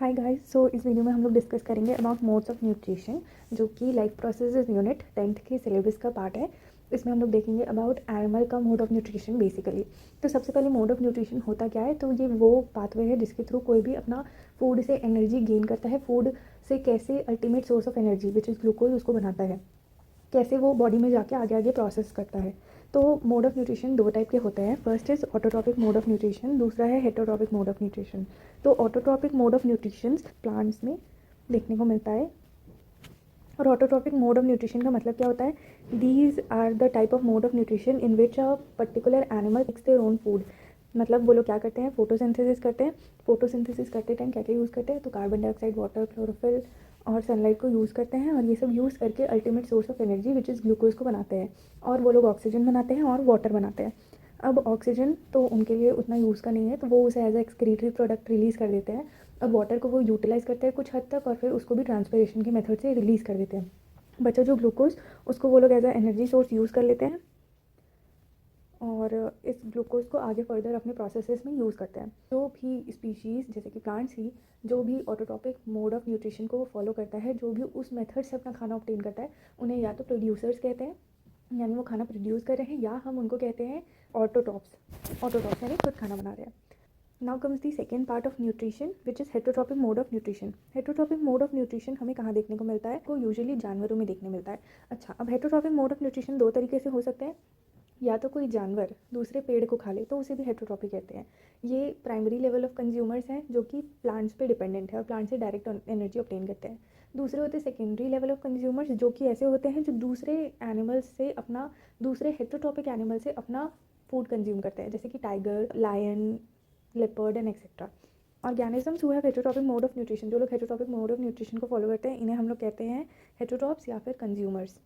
Hi guys, सो इस video में हम लोग डिस्कस करेंगे अबाउट मोड्स ऑफ न्यूट्रिशन, जो कि लाइफ प्रोसेसेस यूनिट 10th के सिलेबस का पार्ट है। इसमें हम लोग देखेंगे अबाउट एनिमल का मोड ऑफ न्यूट्रिशन बेसिकली। तो सबसे पहले मोड ऑफ न्यूट्रिशन होता क्या है, तो ये वो पाथवे है जिसके थ्रू कोई भी अपना फूड से एनर्जी गेन करता है। फूड से कैसे ultimate source of energy which is glucose उसको बनाता है, कैसे वो बॉडी में जाके आगे आगे प्रोसेस करता है। तो मोड ऑफ न्यूट्रिशन दो टाइप के होते हैं। First is autotrophic mode of nutrition, दूसरा है हेटरोट्रॉपिक मोड ऑफ न्यूट्रिशन। तो autotrophic mode of nutrition plants में देखने को मिलता है, और ऑटोट्रॉपिक मोड ऑफ न्यूट्रिशन का मतलब क्या होता है? These are the type of mode of nutrition in which a particular animal makes their own food. मतलब वो लोग क्या करते हैं, फोटोसिंथेसिस करते हैं। फोटोसिंथेसिस करते टाइम क्या क्या यूज़ करते हैं, तो कार्बन डाइऑक्साइड, वाटर, क्लोरोफिल और सनलाइट को यूज़ करते हैं, और ये सब यूज़ करके ultimate source of energy which is glucose को बनाते हैं। और वो लोग ऑक्सीजन बनाते हैं और वाटर बनाते हैं। अब ऑक्सीजन तो उनके लिए उतना यूज़ का नहीं है, तो वो उसे as a excretory product release कर देते हैं। अब वाटर को वो यूटिलाइज़ करते हैं कुछ हद तक, और फिर उसको भी ट्रांसपिरेशन के मेथड से रिलीज़ कर देते हैं। बचा जो ग्लूकोज, उसको वो लोग as a energy source use कर लेते हैं, और इस ग्लूकोज को आगे फर्दर अपने प्रोसेसेस में यूज़ करते हैं। जो भी स्पीशीज़ जैसे कि प्लांट्स ही जो भी ऑटोट्रॉपिक मोड ऑफ न्यूट्रिशन को फॉलो करता है, जो भी उस मेथड से अपना खाना ऑब्टेन करता है, उन्हें या तो प्रोड्यूसर्स कहते हैं, यानी वो खाना प्रोड्यूस कर रहे हैं, या हम उनको कहते हैं ऑटोटॉप्स। ऑटोटॉप्स यानी खुद खाना बना रहे हैं। Now comes the second part of nutrition which is heterotrophic mode of nutrition. Heterotrophic mode of nutrition हमें कहाँ देखने को मिलता है? को यूजुअली जानवरों में देखने मिलता है। अच्छा, अब हेटरोट्रॉपिक मोड ऑफ न्यूट्रिशन दो तरीके से हो सकते हैं। या तो कोई जानवर दूसरे पेड़ को खा ले तो उसे भी हेटरोट्रॉपिक कहते हैं। ये प्राइमरी लेवल ऑफ कंज्यूमर्स हैं जो कि प्लांट्स पे डिपेंडेंट है और प्लांट से डायरेक्ट एनर्जी ऑब्टेन करते हैं। दूसरे होते हैं सेकेंडरी लेवल ऑफ कंज्यूमर्स, जो कि ऐसे होते हैं जो दूसरे एनिमल्स से अपना, दूसरे हेटरोट्रॉपिक एनिमल से अपना फूड कंज्यूम करते हैं, जैसे कि tiger, lion, leopard and etcetera. Organisms who have heterotrophic mode of nutrition, जो लोग हेटरोट्रॉपिक मोड ऑफ न्यूट्रिशन को फॉलो करते हैं, इन्हें हम लोग कहते हैं हेटरोट्रॉप्स या फिर कंज्यूमर्स,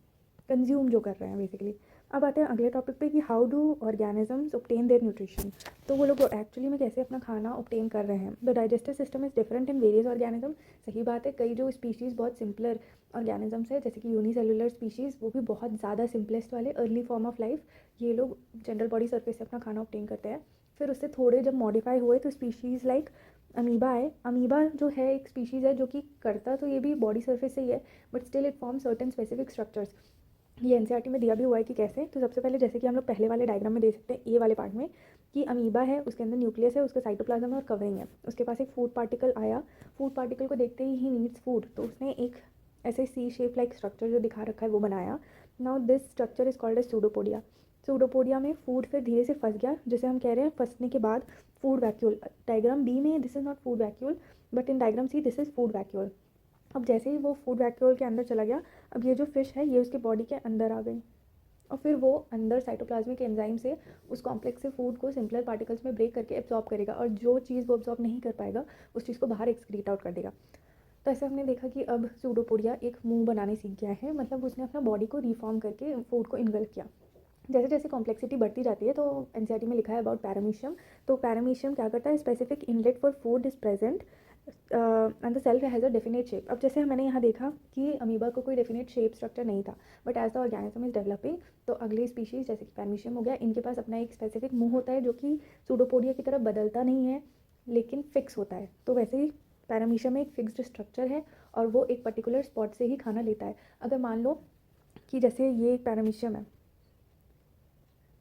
कंज्यूम जो कर रहे हैं बेसिकली। अब आते हैं अगले टॉपिक पे कि how do organisms obtain their nutrition. तो वो लोग एक्चुअली में कैसे अपना खाना ऑब्टेन कर रहे हैं। The digestive system is different in various organism. सही बात है, कई जो स्पीशीज़ बहुत सिंपलर ऑर्गेनिजम्स है, जैसे कि यूनिसेलुलर स्पीशीज़, वो भी बहुत ज़्यादा सिंपलेस्ट वाले अर्ली फॉर्म ऑफ लाइफ, ये लोग जनरल बॉडी सर्फेस से अपना खाना ऑब्टेन करते हैं। फिर उससे थोड़े जब मॉडिफाई हुए तो स्पीशीज़ लाइक अमीबा है। अमीबा जो है एक स्पीशीज़ है जो कि करता तो ये भी बॉडी सर्फेस से ही है, but still it form certain specific structures. ये एनसीईआरटी में दिया भी हुआ है कि कैसे। तो सबसे पहले जैसे कि हम लोग पहले वाले डायग्राम में देख सकते हैं, ए वाले पार्ट में, कि अमीबा है, उसके अंदर न्यूक्लियस है, उसका साइटोप्लाज्म है और कवरिंग है। उसके पास एक फूड पार्टिकल आया, फूड पार्टिकल को देखते ही नीड्स फूड, तो उसने एक ऐसे सी शेप लाइक स्ट्रक्चर जो दिखा रखा है वो बनाया। Now this structure is called as pseudopodia. Pseudopodia में फूड फिर धीरे से फंस गया, जिसे हम कह रहे हैं फंसने के बाद फूड वैक्यूल। डायग्राम बी में this is not food vacuole, but in diagram see this is food vacuole. अब जैसे ही वो फूड वैक्यूल के अंदर चला गया, अब ये जो फिश है ये उसके बॉडी के अंदर आ गई, और फिर वो अंदर साइटोप्लाज्मिक एंजाइम से उस कॉम्प्लेक्स से फूड को सिंपलर पार्टिकल्स में ब्रेक करके एब्जॉर्ब करेगा, और जो चीज़ वो एब्जॉर्ब नहीं कर पाएगा उस चीज़ को बाहर एक्सक्रीट आउट कर देगा। तो ऐसे हमने देखा कि अब सूडोपोडिया एक मुंह बनाने सीख गया है, मतलब उसने अपना बॉडी को रिफॉर्म करके फूड को इन्गल्फ किया। जैसे जैसे कॉम्प्लेक्सिटी बढ़ती जाती है, तो एनसीईआरटी में लिखा है अबाउट पैरामीशियम। तो पैरामीशियम क्या करता है, specific inlet for food is present and the cell has a definite shape. अब जैसे मैंने यहाँ देखा कि अमीबा को कोई डेफिनेट शेप स्ट्रक्चर नहीं था, but as the organism is developing, तो अगली स्पीशीज़ जैसे कि पैरामीशियम हो गया, इनके पास अपना एक स्पेसिफिक मुंह होता है जो कि सूडोपोडिया की तरह बदलता नहीं है लेकिन फिक्स होता है। तो वैसे ही पैरामीशियम में एक फिक्स्ड स्ट्रक्चर है, और वो एक पर्टिकुलर स्पॉट से ही खाना लेता है। अगर मान लो कि जैसे ये एक पैरामीशियम है,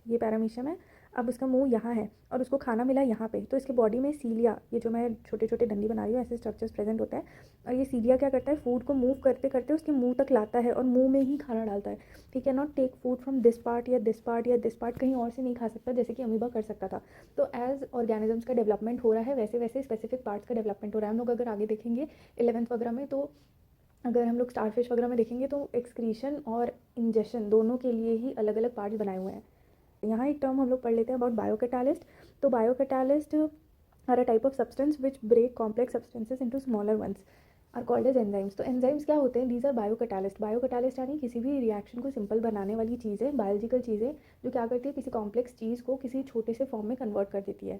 ये पैरामीशियम है, अब उसका मुंह यहाँ है और उसको खाना मिला यहाँ पे, तो इसके बॉडी में सीलिया, ये जो मैं छोटे छोटे डंडी बना रही हूँ, ऐसे स्ट्रक्चर्स प्रेजेंट होता है। और ये सीलिया क्या करता है, फूड को मूव करते करते उसके मुंह तक लाता है और मुंह में ही खाना डालता है। He can not take food from this part या दिस पार्ट या दिस पार्ट, कहीं और से नहीं खा सकता जैसे कि अमीबा कर सकता था। तो एज ऑर्गेनिजम्स का डेवलपमेंट हो रहा है, वैसे वैसे स्पेसिफिक पार्ट्स का डेवलपमेंट हो रहा है। हम लोग अगर आगे देखेंगे 11th वगैरह में, तो अगर हम लोग स्टारफिश वगैरह में देखेंगे तो एक्सक्रीशन और इंजेशन दोनों के लिए ही अलग अलग पार्ट्स बनाए हुए हैं। यहाँ एक टर्म हम लोग पढ़ लेते हैं अबाउट बायोकैटालिस्ट। तो biocatalyst are a type of substance which break complex substances into smaller ones are called as enzymes. तो एंजाइम्स क्या होते हैं, दीज आर बायोकैटालिस्ट। बायोकैटालिस्ट यानी किसी भी रिएक्शन को सिंपल बनाने वाली चीज़ें, बायोलॉजिकल चीज़ें जो क्या करती है, किसी कॉम्प्लेक्स चीज़ को किसी छोटे से फॉर्म में कन्वर्ट कर देती है,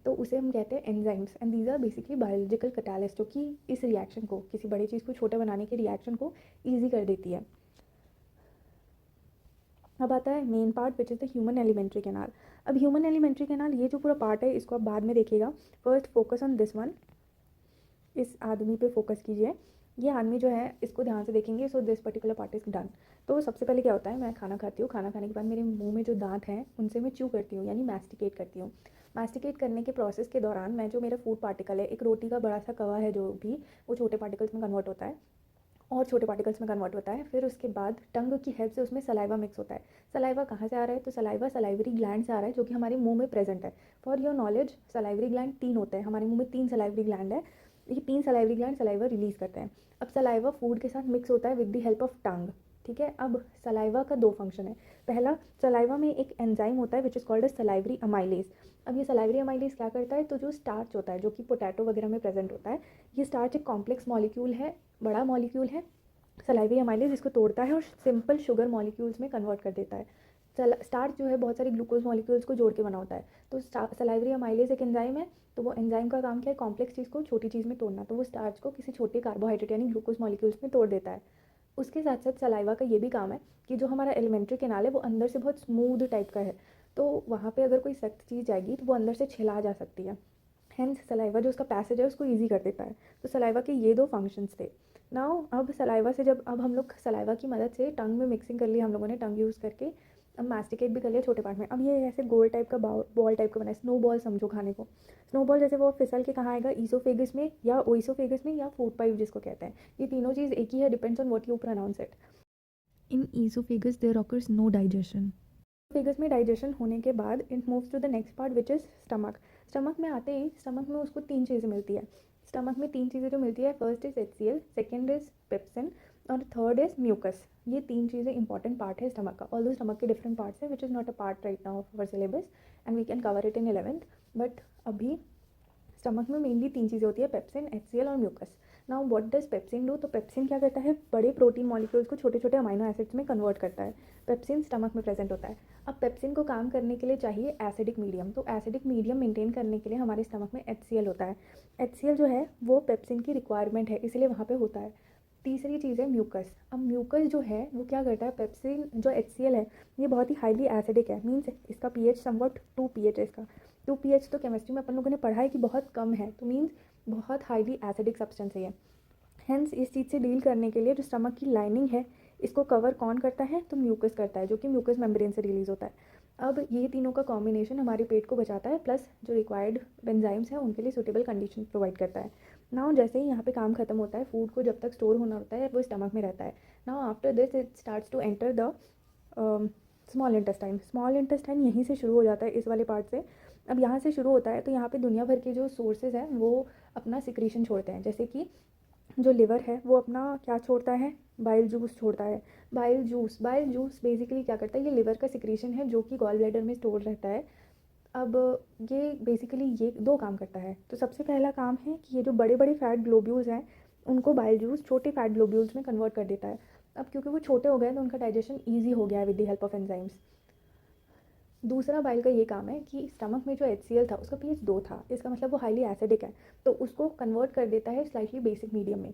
तो उसे हम कहते हैं enzymes. And these are basically biological catalyst, जो कि इस रिएक्शन को, किसी बड़ी चीज़ को छोटे बनाने के रिएक्शन को ईजी कर देती है। अब आता है main part which is the human alimentary canal. अब ह्यूमन एलिमेंट्री कैनाल, ये जो पूरा पार्ट है इसको आप बाद में देखिएगा। First focus on this one, इस आदमी पे फोकस कीजिए। ये आदमी जो है इसको ध्यान से देखेंगे, so this particular part is done. तो सबसे पहले क्या होता है, मैं खाना खाती हूँ, खाना खाने के बाद मेरे मुंह में जो दांत हैं उनसे मैं च्यू करती हूँ, यानी मैस्टिकेट करती हूँ। मैस्टिकेट करने के प्रोसेस के दौरान मैं जो मेरा फूड पार्टिकल है, एक रोटी का बड़ा सा कवा है जो भी, वो छोटे पार्टिकल्स में कन्वर्ट होता है और छोटे पार्टिकल्स में कन्वर्ट होता है। फिर उसके बाद टंग की हेल्प से उसमें सलाइवा मिक्स होता है। सलाइवा कहाँ से आ रहा है, तो सलाइवा सलाइवरी ग्लैंड से आ रहा है, जो कि हमारे मुंह में प्रेजेंट है। For your knowledge, salivary gland 3 होते हैं, हमारे मुंह में 3 सलाइवरी ग्लैंड है। ये 3 सलाइवरी ग्लैंड सलाइवा रिलीज़ करते हैं। अब सलाइवा फूड के साथ मिक्स होता है with the help of tongue. ठीक है, अब सलाइवा का 2 फंक्शन है। पहला, सलाइवा में एक एंजाइम होता है which is called as salivary amylase. अब ये सलाइवरी अमाइलेज क्या करता है, तो जो स्टार्च होता है जो कि पोटैटो वगैरह में प्रेजेंट होता है, ये स्टार्च एक कॉम्प्लेक्स मॉलिक्यूल है, बड़ा मॉलिक्यूल है। सलाइवरी अमाइलेज इसको तोड़ता है और सिंपल शुगर मॉलिक्यूल्स में कन्वर्ट कर देता है। स्टार्च जो है बहुत सारे ग्लूकोज मॉलिक्यूल्स को जोड़ के बना होता है। तो सलाइवरी अमाइलेज एक एंजाइम है, तो वो एंजाइम का काम क्या है, कॉम्प्लेक्स चीज़ को छोटी चीज़ में तोड़ना। तो वो स्टार्च को किसी छोटे कार्बोहाइड्रेट यानी ग्लूकोज मॉलिक्यूल्स में तोड़ देता है। उसके साथ साथ सलाइवा का ये भी काम है कि जो हमारा एलिमेंट्री कैनाल है वो अंदर से बहुत स्मूथ टाइप का है, तो वहाँ पे अगर कोई सख्त चीज़ जाएगी तो वो अंदर से छिला जा सकती है। हेंस सलाइवा जो उसका पैसेज है उसको ईजी कर देता है। तो सलाइवा के ये 2 फंक्शंस थे। नाउ अब सलाइवा से जब अब हम लोग सलाइवा की मदद से टंग में मिक्सिंग कर ली हम लोगों ने, टंग यूज़ करके अब मास्टिकेट भी कर लिया छोटे पार्ट में। अब ये ऐसे गोल टाइप का बॉल टाइप का बना है, स्नो बॉल समझो खाने को। स्नो बॉल जैसे वो फिसल के कहाँ आएगा, ईसोफेगस में या ओइसोफेगस में या फूड पाइप जिसको कहते हैं। ये तीनों चीज़ एक ही है, depends on what you pronounce it. In esophagus, there occurs no digestion. फेगस में डाइजेशन होने के बाद it moves to the next part which is stomach. Stomach में आते ही स्टमक में उसको 3 चीज़ें मिलती है। स्टमक में 3 चीज़ें जो मिलती है, first is HCl, second is pepsin और थर्ड इज़ म्यूकस। ये 3 चीज़ें इंपॉर्टेंट पार्ट है स्टमक का। ऑल्दो स्टमक के डिफरेंट पार्ट्स है which is not a part right now of our syllabus and we can cover it in 11th, but अभी stomach में mainly 3 चीज़ें होती है, पेप्सिन, HCl और mucus. Now what does pepsin do, तो pepsin क्या करता है, बड़े प्रोटीन मॉलिक्यूल्स को छोटे छोटे अमाइनो एसिड्स में कन्वर्ट करता है। पेप्सिन स्टमक में प्रेजेंट होता है। अब पेप्सिन को काम करने के लिए चाहिए एसिडिक मीडियम, तो एसिडिक मीडियम मेंटेन करने के लिए हमारे स्टमक में HCl होता है। HCl जो है वो पेप्सिन की रिक्वायरमेंट है, इसलिए वहाँ पे होता है। तीसरी चीज़ है म्यूकस। अब म्यूकस जो है वो क्या करता है, पेप्सिन जो HCl है ये बहुत ही हाईली एसिडिक है, मीन्स इसका pH समवट 2 pH है इसका। 2 pH तो केमिस्ट्री में अपन लोगों ने पढ़ा है कि बहुत कम है, तो मीन्स बहुत हाईली एसिडिक सब्सटेंस है ये। हेंस इस चीज़ से डील करने के लिए जो स्टमक की लाइनिंग है इसको कवर कौन करता है, तो म्यूकस करता है, जो कि म्यूकस मेम्ब्रेन से रिलीज़ होता है। अब ये तीनों का कॉम्बिनेशन हमारे पेट को बचाता है, प्लस जो रिक्वायर्ड एंजाइम्स हैं उनके लिए सूटेबल कंडीशन प्रोवाइड करता है। नाउ जैसे ही यहाँ पे काम खत्म होता है, फूड को जब तक स्टोर होना होता है वो स्टमक में रहता है। Now after this it starts to enter the small intestine. Small intestine यहीं से शुरू हो जाता है, इस वाले पार्ट से। अब यहाँ से शुरू होता है तो यहाँ पे दुनिया भर के जो सोर्सेज हैं वो अपना सिक्रीशन छोड़ते हैं, जैसे कि जो लिवर है वो अपना क्या छोड़ता है, बाइल जूस छोड़ता है। बाइल जूस बेसिकली क्या करता है, ये लिवर का सिक्रीशन है जो कि गॉल ब्लैडर में स्टोर रहता है। अब ये बेसिकली ये 2 काम करता है। तो सबसे पहला काम है कि ये जो बड़े बड़े फैट ग्लोब्यूल्स हैं उनको बाइल जूस छोटे फैट ग्लोब्यूल्स में कन्वर्ट कर देता है। अब क्योंकि वो छोटे हो गए तो उनका डाइजेशन ईजी हो गया है with the help of enzymes. दूसरा बाइल का ये काम है कि स्टमक में जो HCl था उसका pH 2 था, इसका मतलब वो हाईली एसिडिक है, तो उसको कन्वर्ट कर देता है स्लाइटली बेसिक मीडियम में।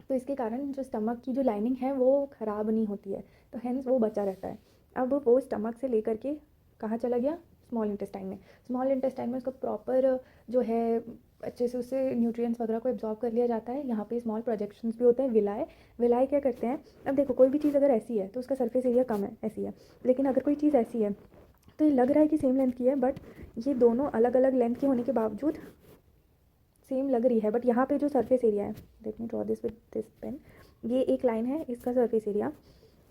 तो इसके कारण जो स्टमक की जो लाइनिंग है वो ख़राब नहीं होती है, तो हेंस वो बचा रहता है। अब वो स्टमक से लेकर के कहाँ चला गया, स्मॉल इंटेस्टाइन में। स्मॉल इंटेस्टाइन में उसका प्रॉपर जो है अच्छे से उससे न्यूट्रिएंट्स वगैरह को एब्जॉर्ब कर लिया जाता है। यहाँ पे स्मॉल प्रोजेक्शंस भी होते हैं, विलाय। विलाय क्या करते हैं, अब देखो कोई भी चीज़ अगर ऐसी है तो उसका सरफेस एरिया कम है, ऐसी है। लेकिन अगर कोई चीज़ ऐसी है तो ये लग रहा है कि सेम लेंथ की है, बट ये दोनों अलग अलग लेंथ की होने के बावजूद सेम लग रही है। बट यहाँ पे जो सरफेस एरिया है, let me draw this with this pen, ये एक लाइन है, इसका सरफेस एरिया,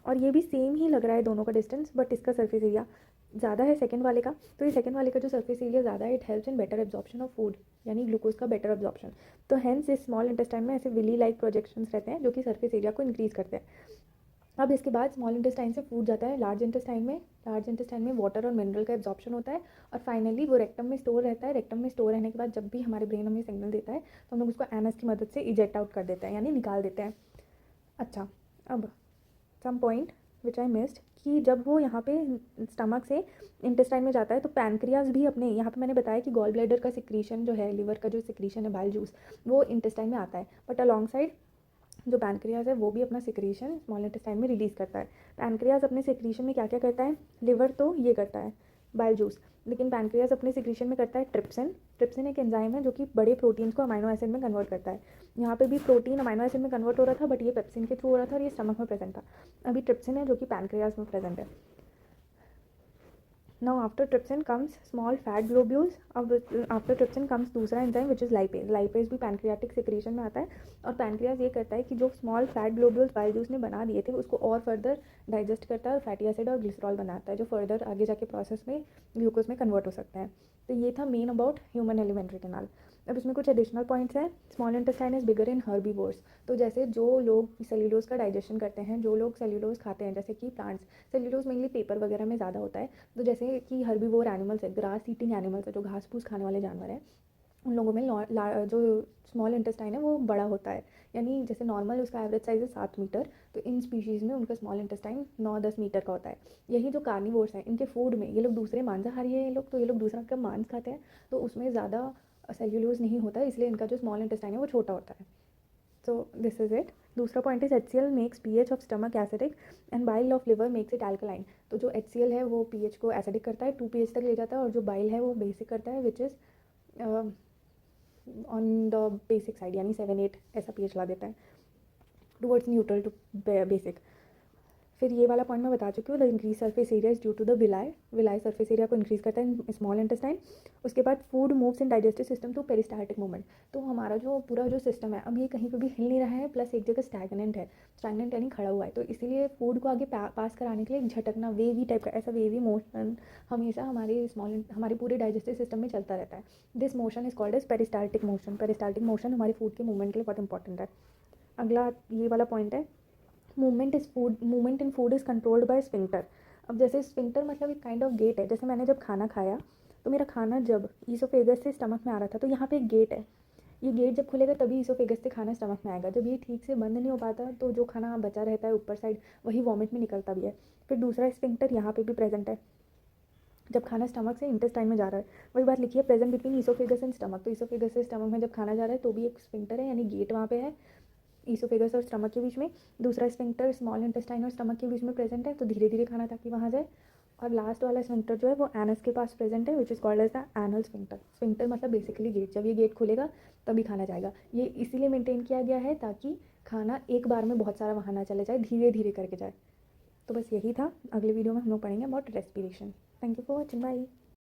और ये भी सेम ही लग रहा है दोनों का डिस्टेंस, बट इसका सरफेस एरिया ज़्यादा है सेकंड वाले का। तो ये सेकंड वाले का जो सरफेस एरिया ज़्यादा है, it helps in better absorption of food, यानी ग्लूकोज का बेटर एब्जॉर्प्शन। तो हेंस इस स्मॉल इंटेस्टाइन में ऐसे विली लाइक प्रोजेक्शंस रहते हैं जो कि सरफेस एरिया को इंक्रीज़ करते हैं। अब इसके बाद स्मॉल इंटेस्टाइन से फूड जाता है लार्ज इंटेस्टाइन में। लार्ज इंटेस्टाइन में वाटर और मिनरल का एब्जॉर्प्शन होता है, और फाइनली वो रेक्टम में स्टोर रहता है। रेक्टम में स्टोर रहने के बाद जब भी हमारे ब्रेन हमें सिग्नल देता है तो हम लोग उसको एनस की मदद से इजेक्ट आउट कर देते हैं, यानी निकाल देते हैं। अच्छा, अब some point which I missed, कि जब वो यहाँ पे स्टमक से इंटेस्टाइन में जाता है तो पैनक्रियाज भी अपने, यहाँ पे मैंने बताया कि गॉल ब्लैडर का सिक्रीशन जो है, लिवर का जो सिक्रीशन है बाइल जूस, वो इंटेस्टाइन में आता है, बट अलॉन्ग साइड जो पैनक्रियाज है वो भी अपना सिक्रीशन स्मॉल इंटेस्टाइन में रिलीज़ करता है। पैनक्रियाज अपने सिक्रीशन में क्या क्या करता है, लिवर तो ये करता है, बाइल जूस। लेकिन पैनक्रियाज अपने सिक्रीशन में करता है ट्रिप्सिन। ट्रिप्सिन एक एंजाइम है जो कि बड़े प्रोटीन्स को अमाइनो एसिड में कन्वर्ट करता है। यहाँ पे भी प्रोटीन अमाइनो एसिड में कन्वर्ट हो रहा था, बट ये पेप्सिन के थ्रू हो रहा था और ये स्टमक में प्रेजेंट था। अभी ट्रिप्सिन है जो कि पैनक्रियाज में प्रेजेंट है। Now after trypsin comes small fat globules. अब after trypsin comes दूसरा enzyme which is lipase. Lipase भी पैनक्रियाटिक सिक्रीशन में आता है और पैनक्रियाज ये करता है कि जो small fat globules bile juice ने बना दिए थे उसको और फर्दर डाइजेस्ट करता है और फैटी एसिड और ग्लिसरॉल बनाता है जो फर्दर आगे जाके प्रोसेस में ग्लूकोज में कन्वर्ट हो सकते हैं। तो ये था main about human alimentary canal. अब इसमें कुछ एडिशनल पॉइंट्स हैं। Small intestine is bigger in herbivores. तो जैसे जो लोग सेल्यूलोज का डाइजेशन करते हैं, जो लोग सेल्यूलोज खाते हैं, जैसे कि प्लांट्स, सेल्यूलोज मेनली पेपर वगैरह में ज़्यादा होता है। तो जैसे कि हर्बीवोर एनिमल्स है, ग्रास ईटिंग एनिमल्स है, जो घास फूस खाने वाले जानवर हैं, उन लोगों में जो स्मॉल इंटेस्टाइन है वो बड़ा होता है। यानी जैसे नॉर्मल उसका एवरेज साइज़ है 7 मीटर, तो इन स्पीशीज़ में उनका स्मॉल इंटेस्टाइन 9-10 मीटर का होता है। यही जो कार्निवोर्स हैं, इनके फूड में ये लोग दूसरे मांसाहारी है, ये लोग तो ये लोग दूसरा का मांस खाते हैं, तो उसमें ज़्यादा सेल्यूलोज नहीं होता है, इसलिए इनका जो स्मॉल इंटेस्टाइन है वो छोटा होता है। So this is it. दूसरा point is HCl makes pH of stomach acidic and bile of liver makes it alkaline. तो जो HCl है वो पीएच को एसिडिक करता है, 2 pH तक ले जाता है, और जो बाइल है वो बेसिक करता है, which is on the basic side, यानी 7-8 ऐसा pH ला देता है, टूवर्ड्स न्यूट्रल टू बेसिक। फिर ये वाला पॉइंट मैं बता चुकी हूँ, the increase surface area is due to the villi. Villi surface area को इंक्रीज करता है स्मॉल इंटेस्टाइन। उसके बाद food moves in digestive system to peristaltic movement. तो हमारा जो पूरा जो सिस्टम है अब ये कहीं पे भी हिल नहीं रहा है, प्लस एक जगह स्टैगनेंट है। स्टैगनेंट यानी खड़ा हुआ है, तो इसीलिए फूड को आगे पास कराने के लिए झटकना, वेवी टाइप का ऐसा वेवी मोशन हमेशा हमारे पूरे डाइजेस्टिव सिस्टम में चलता रहता है। This motion is called as peristaltic motion. Peristaltic motion हमारे फूड के मूवमेंट के लिए बहुत इंपॉर्टेंट है। अगला ये वाला पॉइंट है, movement in food is controlled by sphincter. अब जैसे स्फिंक्टर मतलब एक काइंड ऑफ गेट है। जैसे मैंने जब खाना खाया तो मेरा खाना जब ईसोफेगस से स्टमक में आ रहा था, तो यहाँ पे एक गेट है। ये गेट जब खुलेगा तभी ईसोफेगस से खाना स्टमक में आएगा। जब ये ठीक से बंद नहीं हो पाता तो जो खाना बचा रहता है ऊपर साइड वही वॉमिट में निकलता भी है। फिर दूसरा स्फिंक्टर यहाँ पे भी प्रेजेंट है जब खाना स्टमक से इंटेस्टाइन में जा रहा है। वही बात लिखी है, present between oesophagus and stomach. तो ईसोफेगस से स्टमक में जब खाना जा रहा है तो भी एक स्फिंक्टर है, यानी गेट वहाँ पे है ईसोफेगस और स्टमक के बीच में। दूसरा स्फिंक्टर स्मॉल इंटेस्टाइन और स्टमक के बीच में प्रेजेंट है, तो धीरे धीरे खाना ताकि वहाँ जाए। और लास्ट वाला स्फिंक्टर जो है वो एनस के पास प्रेजेंट है, which is called as the anal sphincter. Sphincter मतलब बेसिकली गेट। जब ये गेट खुलेगा तभी खाना जाएगा। ये इसीलिए मेंटेन किया गया है ताकि खाना एक बार में बहुत सारा वहाँ ना चले जाए, धीरे धीरे करके जाए। तो बस यही था। अगले वीडियो में हम लोग पढ़ेंगे about respiration. Thank you for watching, bye.